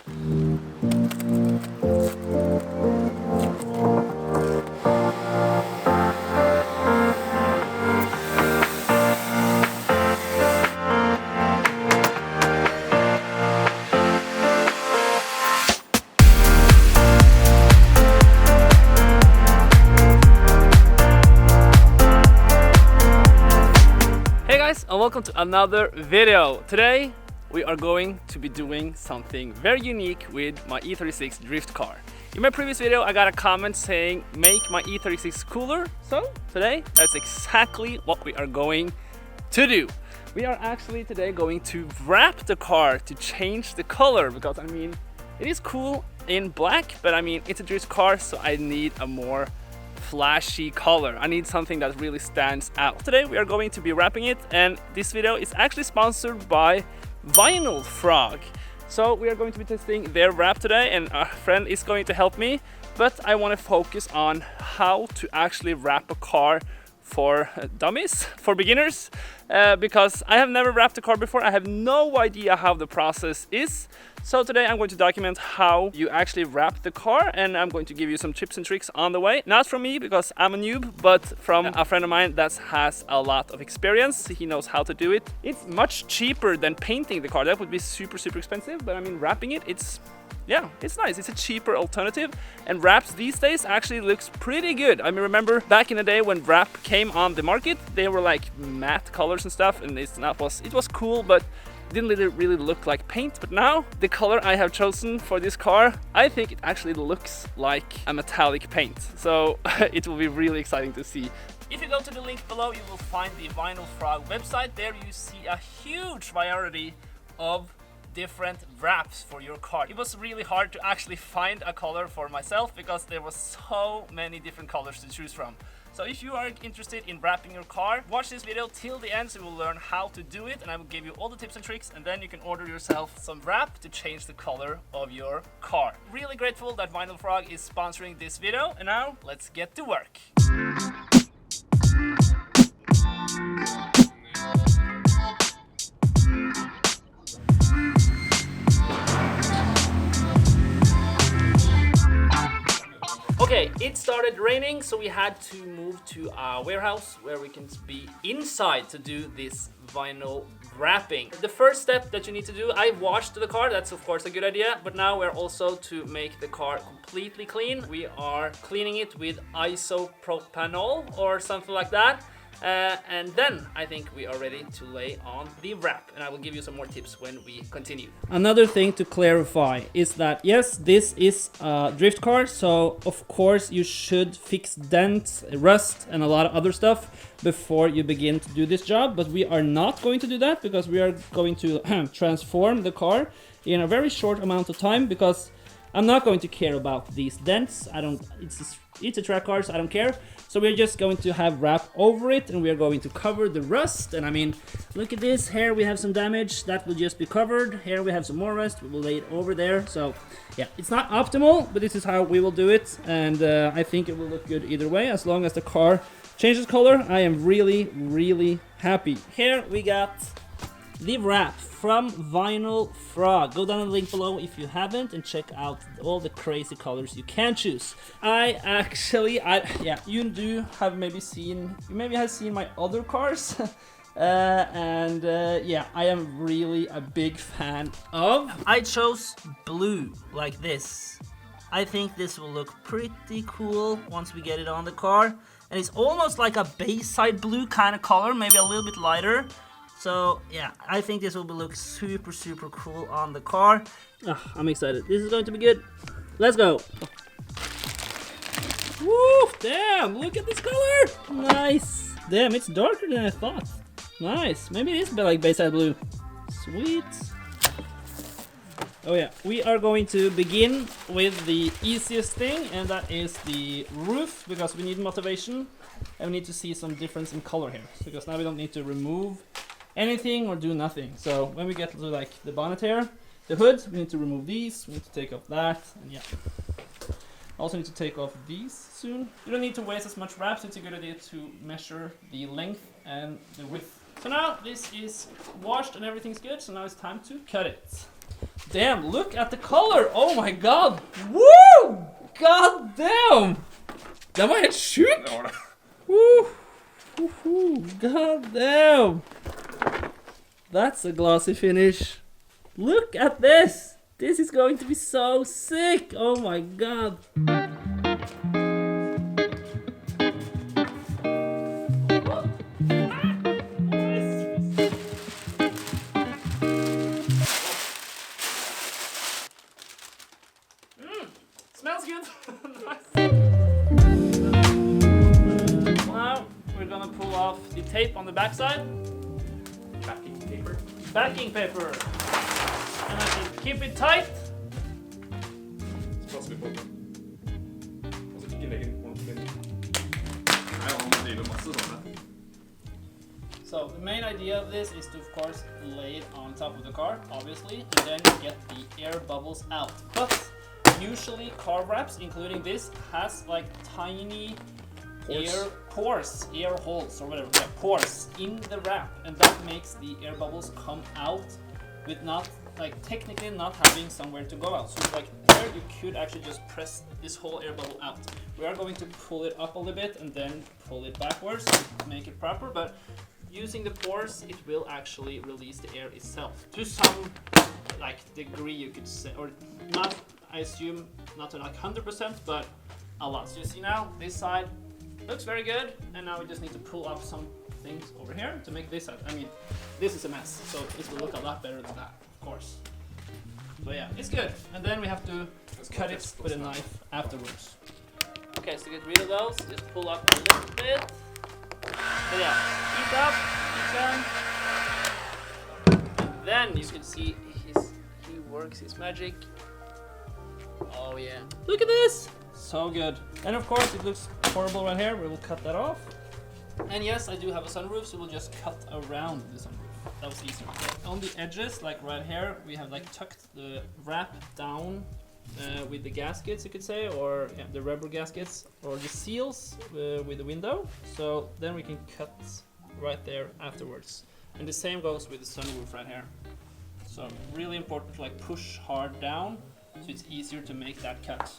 Hey guys, and welcome to another video. Today we are going to be doing something very unique with my E36 drift car. In my previous video I got a comment saying make my E36 cooler, so today that's exactly what we are going to do. We are actually today going to wrap the car to change the color, because I mean it is cool in black, but I mean it's a drift car, so I need a more flashy color. I need something that really stands out. Today we are going to be wrapping it, and this video is actually sponsored by Vinyl Frog. So we are going to be testing their wrap today, and a friend is going to help me, but I want to focus on how to actually wrap a car for dummies, for beginners, because I have never wrapped a car before. I have no idea how the process is. So today I'm going to document how you actually wrap the car, and I'm going to give you some tips and tricks on the way. Not from me, because I'm a noob, but from a friend of mine that has a lot of experience. He knows how to do it. It's much cheaper than painting the car. That would be super expensive, but I mean wrapping it, it's nice. It's a cheaper alternative, and wraps these days actually looks pretty good. I mean, remember back in the day when wrap came on the market, they were like matte colors and stuff, and it was cool, but didn't really look like paint. But now the color I have chosen for this car, I think it actually looks like a metallic paint, so it will be really exciting to see. If you go to the link below, you will find the Vinyl Frog website. There you see a huge variety of different wraps for your car. It was really hard to actually find a color for myself, because there was so many different colors to choose from. So if you are interested in wrapping your car, watch this video till the end, so you will learn how to do it, and I will give you all the tips and tricks, and then you can order yourself some wrap to change the color of your car. Really grateful that Vinyl Frog is sponsoring this video, and now let's get to work. Okay, it started raining, so we had to move to a warehouse where we can be inside to do this vinyl wrapping. The first step that you need to do, I washed the car, that's of course a good idea, but now we're also to make the car completely clean. We are cleaning it with isopropanol or something like that. And then I think we are ready to lay on the wrap, and I will give you some more tips when we continue. Another thing to clarify is that yes, this is a drift car, so of course you should fix dents, rust, and a lot of other stuff before you begin to do this job, but we are not going to do that, because we are going to transform the car in a very short amount of time, because I'm not going to care about these dents. It's a track car, so I don't care. So we're just going to have wrap over it, and we are going to cover the rust. And I mean, look at this. Here we have some damage that will just be covered. Here we have some more rust. We will lay it over there. So yeah, it's not optimal, but this is how we will do it. And I think it will look good either way, as long as the car changes color. I am really happy. Here we got the wrap from Vinyl Frog. Go down in the link below if you haven't, and check out all the crazy colors you can choose. You maybe have seen my other cars. I am really a big fan of. I chose blue like this. I think this will look pretty cool once we get it on the car. And it's almost like a Bayside blue kind of color, maybe a little bit lighter. So yeah, I think this will look super cool on the car. I'm excited. This is going to be good. Let's go. Woo! Damn! Look at this color. Nice. Damn, it's darker than I thought. Nice. Maybe it is like Bayside blue. Sweet. Oh yeah, we are going to begin with the easiest thing, and that is the roof, because we need motivation, and we need to see some difference in color here, because now we don't need to remove anything or do nothing. So when we get to like the bonnet here, the hood, we need to remove these, we need to take off that, and yeah. Also need to take off these soon. You don't need to waste as much wrap, so it's a good idea to measure the length and the width. So now this is washed and everything's good, so now it's time to cut it. damn, look at the color. Oh my god. Woo! God damn. Den var helt sjuk. Det var det. Woo! God damn. That's a glossy finish. Look at this. This is going to be so sick. Oh my god. Smells good. Nice. Now we're gonna pull off the tape on the backside. Backing paper. Backing paper. And I can keep it tight. Så passer vi på det. Og så ikke legge den ordentlig inn. Nei, han driver masse sånne. So the main idea of this is to of course lay it on top of the car, obviously, and then get the air bubbles out. But usually car wraps, including this, has like tiny air pores, air holes or whatever, yeah, pores in the wrap, and that makes the air bubbles come out with not, like technically not having somewhere to go out. So like here you could actually just press this whole air bubble out. We are going to pull it up a little bit and then pull it backwards to make it proper, but using the pores, it will actually release the air itself to some like degree, you could say, or not. I assume not to like 100%, but a lot. So you see now, this side looks very good, and now we just need to pull up some things over here to make this side. I mean, this is a mess, so this will look a lot better than that, of course. But yeah, it's good. And then we have to cut it with a knife afterwards. Okay, so to get rid of those, just pull up a little bit. But yeah, heat up, and then you can see he works his magic. Oh yeah, look at this, so good. And of course it looks horrible right here, we will cut that off. And yes, I do have a sunroof, so we'll just cut around the sunroof. That was easier. On the edges, like right here, we have like tucked the wrap down with the gaskets, you could say, or yeah, the rubber gaskets, or the seals with the window. So then we can cut right there afterwards. And the same goes with the sunroof right here. So really important to like push hard down, so it's easier to make that cut.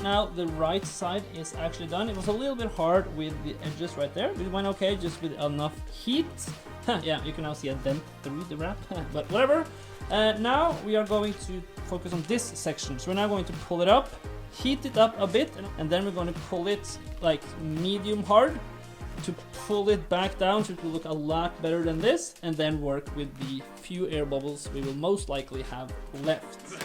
Now the right side is actually done. It was a little bit hard with the edges right there. It went okay just with enough heat. Yeah, you can now see a dent through the wrap, but whatever. Now we are going to focus on this section. So we're now going to pull it up, heat it up a bit, and then we're going to pull it like medium hard to pull it back down so it will look a lot better than this, and then work with the few air bubbles we will most likely have left.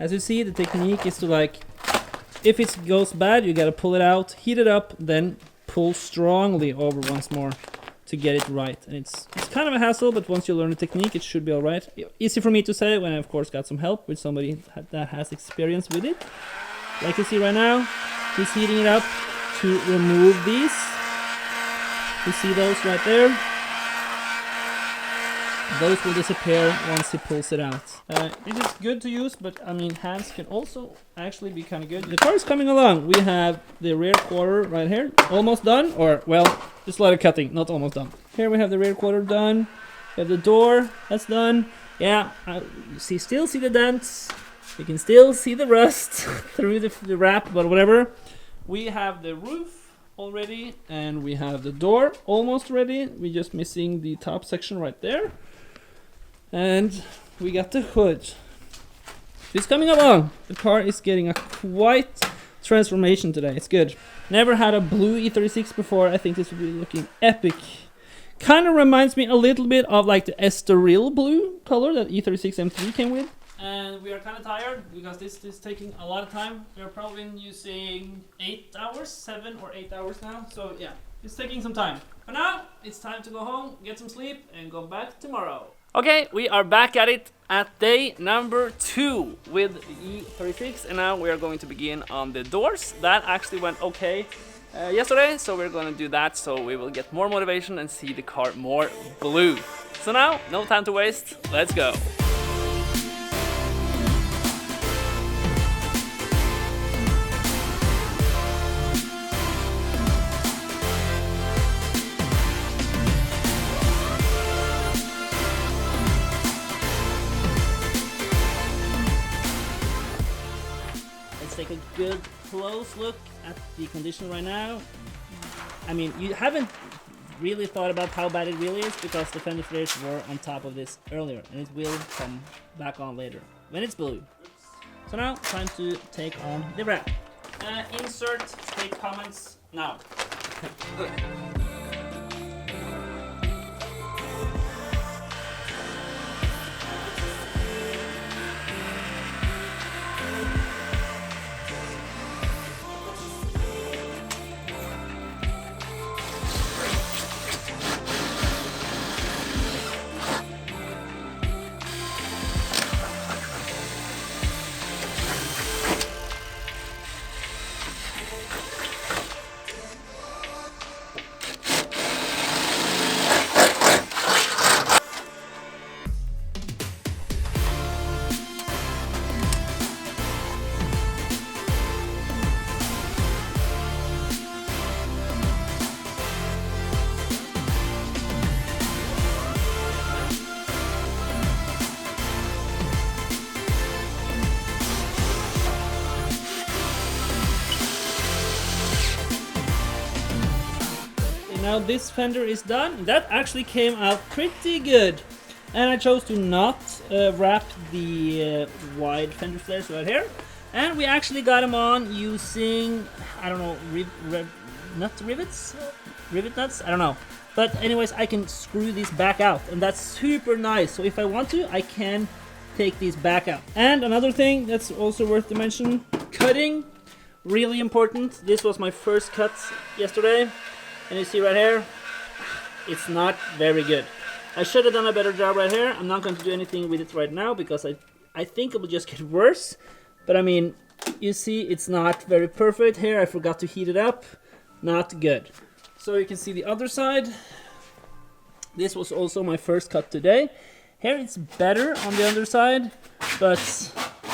As you see, the technique is to like, if it goes bad, you gotta pull it out, heat it up, then pull strongly over once more to get it right. And it's kind of a hassle, but once you learn the technique, it should be all right. Easy for me to say when I of course got some help with somebody that has experience with it. Like you see right now, he's heating it up to remove these. You see those right there? Those will disappear once he pulls it out. It is good to use, but I mean, hands can also actually be kind of good. The car is coming along. We have the rear quarter right here, almost done, or well, just a lot of cutting, not almost done. Here we have the rear quarter done. We have the door, that's done. Yeah, you still see the dents. You can still see the rust through the wrap, but whatever. We have the roof already, and we have the door almost ready. We're just missing the top section right there. And we got the hood. It's coming along. The car is getting a quite transformation today. It's good. Never had a blue E36 before. I think this will be looking epic. Kind of reminds me a little bit of like the Estoril blue color that E36 M3 came with. And we are kind of tired because this is taking a lot of time. We're probably using 8 hours, 7 or 8 hours now. So yeah, it's taking some time. For now, it's time to go home, get some sleep, and go back tomorrow. Okay, we are back at it at day number 2 with the E36, and now we are going to begin on the doors. That actually went okay yesterday, so we're going to do that so we will get more motivation and see the car more blue. So now, no time to waste, let's go. Take a good close look at the condition right now. I mean, you haven't really thought about how bad it really is because the fender flares were on top of this earlier, and it will come back on later when it's blue. So now, time to take on the wrap. Insert, take comments now. Now this fender is done. That actually came out pretty good. And I chose to not wrap the wide fender flares right here. And we actually got them on using, I don't know, rivet nuts? I don't know. But anyways, I can screw these back out, and that's super nice. So if I want to, I can take these back out. And another thing that's also worth to mention, cutting, really important. This was my first cut yesterday. And you see right here, it's not very good. I should have done a better job right here. I'm not going to do anything with it right now because I think it will just get worse. But I mean, you see it's not very perfect here. I forgot to heat it up. Not good. So you can see the other side. This was also my first cut today. Here it's better on the other side, but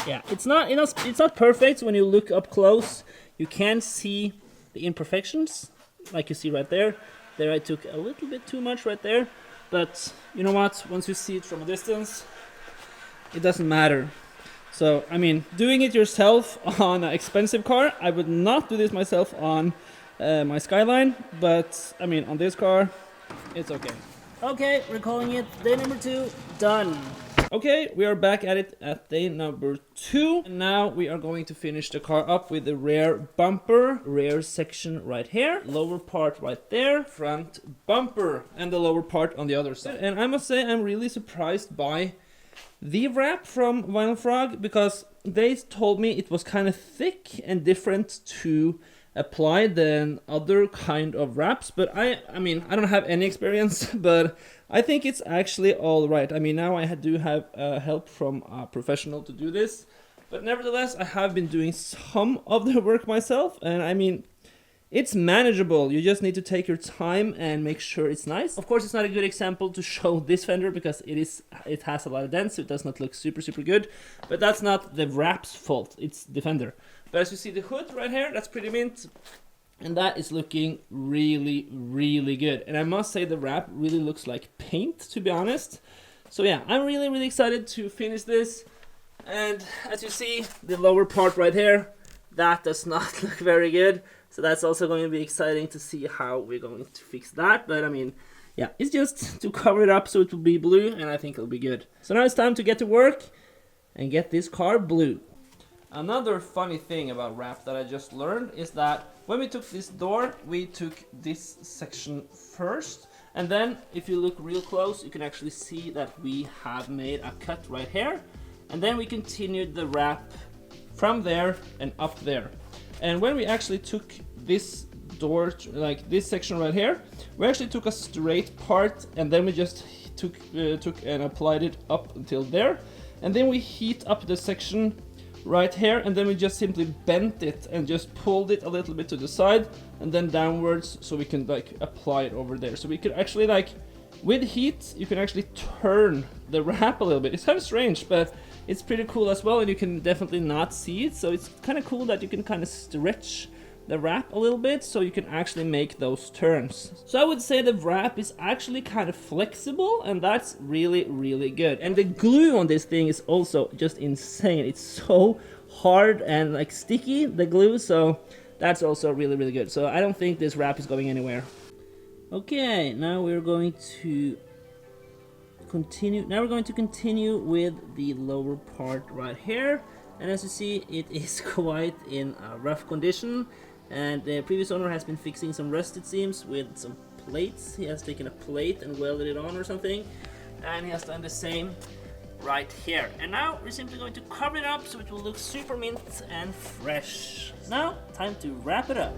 yeah, it's not perfect. So when you look up close, you can see the imperfections. Like you see right there. There I took a little bit too much right there. But you know what? Once you see it from a distance, it doesn't matter. So, I mean, doing it yourself on an expensive car, I would not do this myself on my Skyline. But, I mean, on this car, it's okay. Okay, we're calling it day number 2, done. Okay, we are back at it at day number 2. And now we are going to finish the car up with the rear bumper, rear section right here, lower part right there, front bumper, and the lower part on the other side. And I must say I'm really surprised by the wrap from Vinyl Frog because they told me it was kind of thick and different to apply than other kind of wraps. But I mean, I don't have any experience, but I think it's actually all right. I mean, now I do have help from a professional to do this, but nevertheless, I have been doing some of the work myself, and I mean, it's manageable. You just need to take your time and make sure it's nice. Of course, it's not a good example to show this fender because it has a lot of dents, so it does not look super good. But that's not the wrap's fault, it's the fender. But as you see the hood right here, that's pretty mint. And that is looking really good. And I must say the wrap really looks like paint, to be honest. So yeah, I'm really excited to finish this. And as you see, the lower part right here, that does not look very good. So that's also going to be exciting to see how we're going to fix that. But I mean, yeah, it's just to cover it up so it will be blue, and I think it'll be good. So now it's time to get to work and get this car blue. Another funny thing about wrap that I just learned is that when we took this door, we took this section first. And then if you look real close, you can actually see that we have made a cut right here. And then we continued the wrap from there and up there. And when we actually took this door, like this section right here, we actually took a straight part and then we just took and applied it up until there. And then we heat up the section right here, and then we just simply bent it and just pulled it a little bit to the side and then downwards so we can like apply it over there. So we could actually like, with heat, you can actually turn the wrap a little bit. It's kind of strange, but it's pretty cool as well, and you can definitely not see it. So it's kind of cool that you can kind of stretch the wrap a little bit so you can actually make those turns. So I would say the wrap is actually kind of flexible, and that's really good. And the glue on this thing is also just insane. It's so hard and like sticky, the glue, so that's also really good. So I don't think this wrap is going anywhere. Okay, now we're going to continue. Now we're going to continue with the lower part right here, and as you see, it is quite in a rough condition. And the previous owner has been fixing some rusted seams with some plates. He has taken a plate and welded it on or something, and he has done the same right here. And now we're simply going to cover it up so it will look super mint and fresh. Now, time to wrap it up.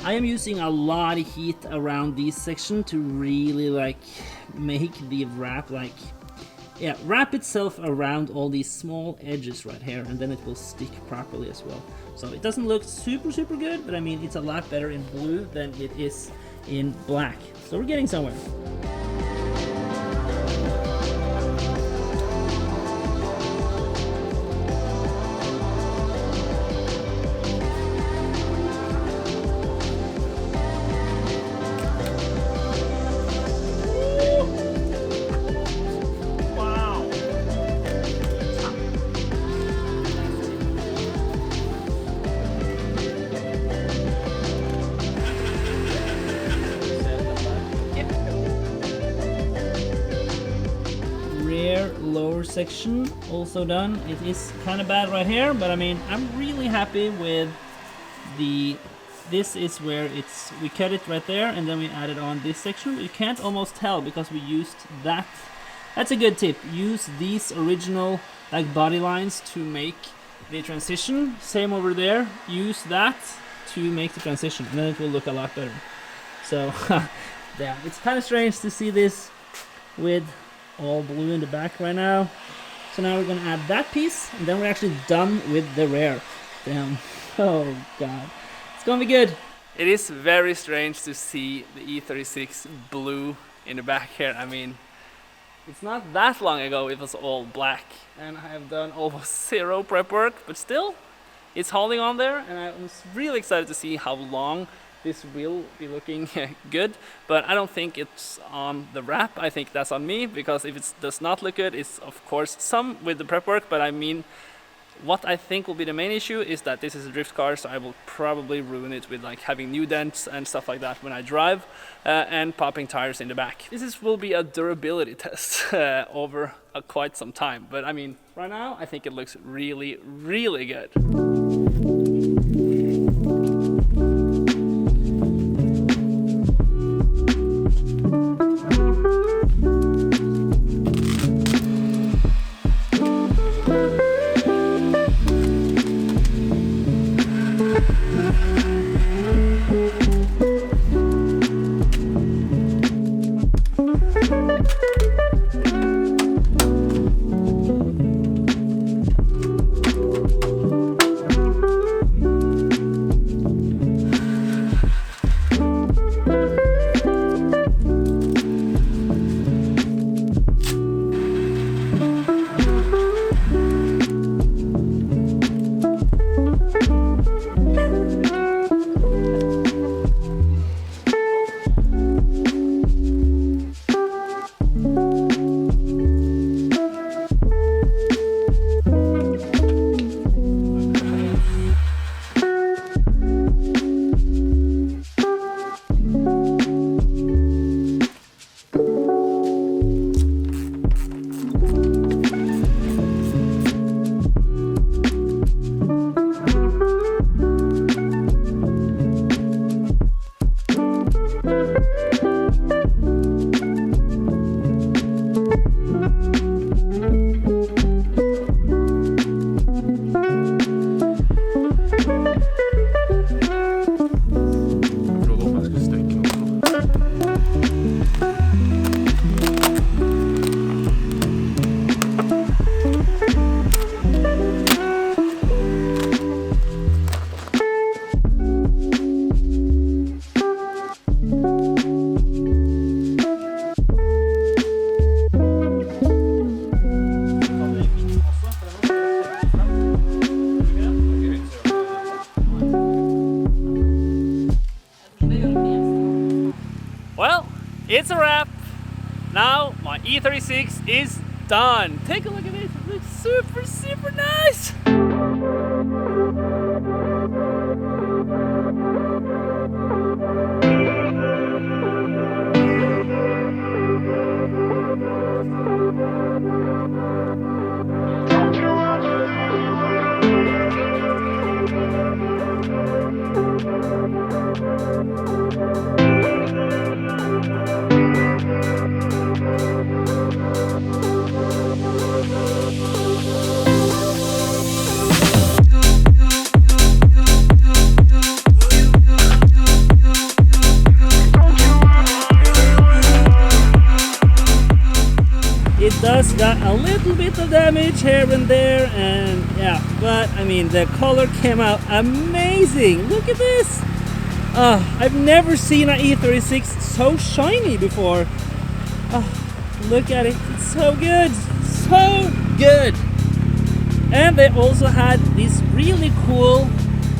I am using a lot of heat around this section to really like make the wrap wrap itself around all these small edges right here, and then it will stick properly as well. So it doesn't look super good, but I mean it's a lot better in blue than it is in black. So we're getting somewhere. Lower section also done. It is kind of bad right here, but I mean I'm really happy with this is where we cut it right there, and then we added on this section. You can't almost tell because we used that. That's a good tip. Use these original like body lines to make the transition. Same over there. Use that to make the transition, and then it will look a lot better. So yeah, it's kind of strange to see this with all blue in the back right now. So now we're gonna add that piece, and then we're actually done with the rear. Damn. Oh god. It's gonna be good. It is very strange to see the E36 blue in the back here. I mean, it's not that long ago it was all black, and I have done almost zero prep work, but still it's holding on there, and I'm really excited to see how long this will be looking good. But I don't think it's on the wrap. I think that's on me, because if it does not look good, it's of course some with the prep work, but I mean What I think will be the main issue is that this is a drift car, so I will probably ruin it with like having new dents and stuff like that when I drive, and popping tires in the back. Will be a durability test over quite some time, but I mean, right now I think it looks really, really good. Well, it's a wrap. Now my E36 is done. Take a look at this. It looks super, super nice. It does got a little bit of damage here and there, and yeah, but I mean the color came out amazing. Look at this. I've never seen an E36 so shiny before. Look at it, it's so good, so good. And they also had this really cool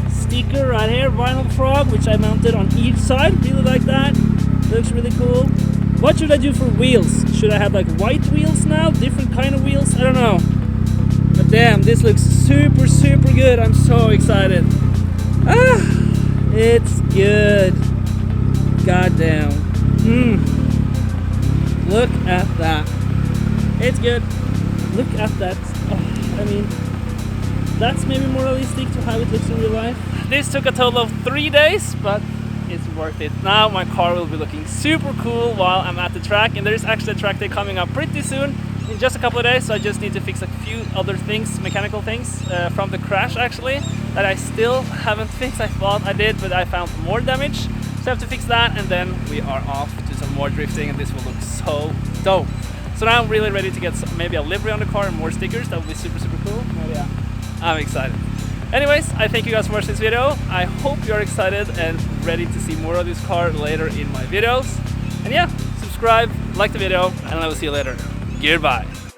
sticker right here, vinyl frog, which I mounted on each side. Really like that, looks really cool. What should I do for wheels? Should I have like white wheels now? Different kind of wheels? I don't know. But damn, this looks super, super good. I'm so excited. It's good. Goddamn. Look at that. It's good. Look at that. I mean, that's maybe more realistic to how it looks in real life. This took a total of 3 days, but it's worth it. Now my car will be looking super cool while I'm at the track, and there's actually a track day coming up pretty soon in just a couple of days, so I just need to fix a few other things, mechanical things from the crash actually, that I still haven't fixed. I thought I did, but I found more damage, so I have to fix that, and then we are off to some more drifting, and this will look so dope. So now I'm really ready to get maybe a livery on the car and more stickers. That would be super, super cool. But yeah, I'm excited. Anyways, I thank you guys for watching this video. I hope you're excited and ready to see more of this car later in my videos. And yeah, subscribe, like the video, and I will see you later. Goodbye.